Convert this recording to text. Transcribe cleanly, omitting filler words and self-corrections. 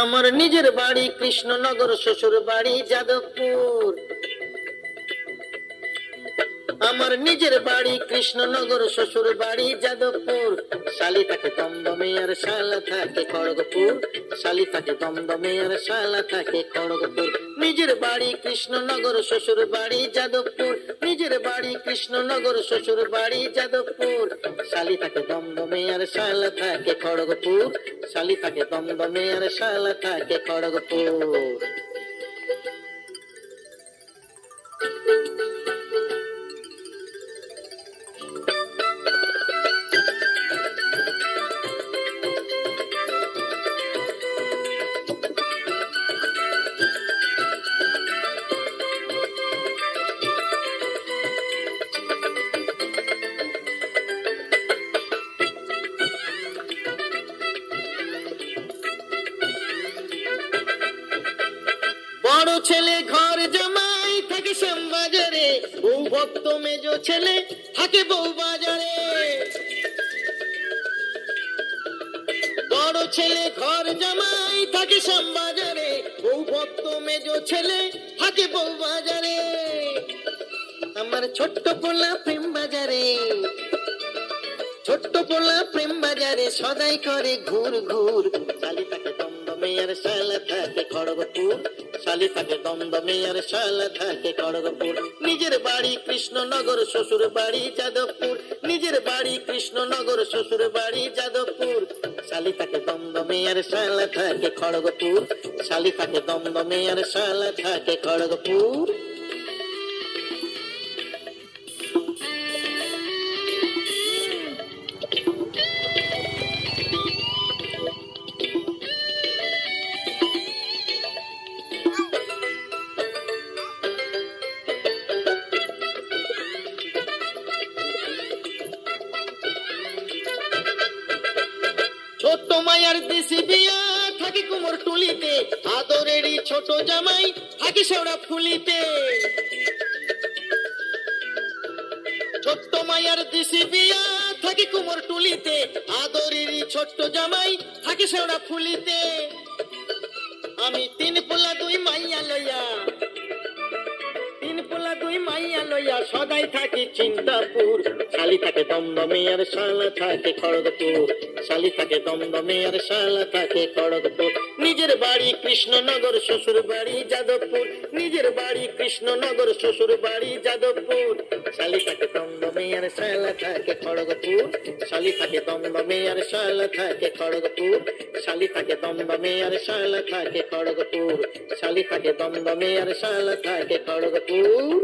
আমার নিজের বাড়ি কৃষ্ণনগর, শ্বশুর বাড়ি যাদবপুর। আমার নিজের বাড়ি কৃষ্ণনগর, শ্বশুর বাড়ি যাদবপুর। শালি থাকে দমদমে আর শালা থাকে খড়গপুর। শালি থাকে দমদমে আর শালা থাকে খড়গপুর। নিজের বাড়ি কৃষ্ণনগর, শ্বশুর বাড়ি যাদবপুর। নিজের বাড়ি কৃষ্ণনগর, শ্বশুর বাড়ি যাদবপুর। শালি থাকে দমদমে আর শালা থাকে খড়গপুর। শালি থাকে দমদমে আর শালা থাকে খড়গপুর। বড় ছেলে ঘর জামাই থাকে শ্যামবাজারে, বউ ভক্ত মেজ ছেলে থাকে বউ বাজারে। বড় ছেলে ঘর জামাই থাকে শ্যামবাজারে, বউ ভক্ত মেজ ছেলে থাকে বউ বাজারে। আমার ছোট্ট পোলা প্রেম বাজারে, ছোট্ট পোলা প্রেম বাজারে সদাই করে ঘুর ঘুর। শালি থাকে দমদমে আর শালা থাকে খড়গপুর। শালি থাকে দমদমে আর শালা থাকে খড়গপুর। নিজের বাড়ি কৃষ্ণনগর, শ্বশুর বাড়ি যাদবপুর। নিজের বাড়ি কৃষ্ণনগর, শ্বশুর বাড়ি যাদবপুর। শালি থাকে দমদমে আর শালা থাকে খড়গপুর। শালি থাকে দমদমে আর শালা থাকে খড়গপুর। ছোট্ট মায়ার দেশি বিয়া থাকে কুমোর টুলিতে, আদরেরই ছোট জামাই থাকে শেওড়া ফুলিতে। ছোট্ট মায়ার দেশি বিয়া থাকে কুমোর টুলিতে, আদরেরই ছোট্ট জামাই থাকে শেওড়া ফুলিতে। আমি তিন পোলা দুই মাইয়া লইয়া, তিন পোলা দুই মাইয়া লইয়া সদাই থাকি চিন্তাপুর। শালি থাকে দমদমে আর শালা থাকে খড়গপুর। শালি থাকে দমদমে আর শালা থাকে খড়গপুর। নিজের বাড়ি কৃষ্ণনগর, শ্বশুর বাড়ি যাদবপুর। নিজের বাড়ি কৃষ্ণনগর, শ্বশুর বাড়ি যাদবপুর। শালি থাকে দমদমে আর শালা থাকে খড়গপুর। শালি থাকে দমদমে আর শালা থাকে খড়গপুর। শালি থাকে দমদমে আর শালা থাকে খড়গপুর। শালি থাকে দমদমে আর শালা থাকে খড়গপুর।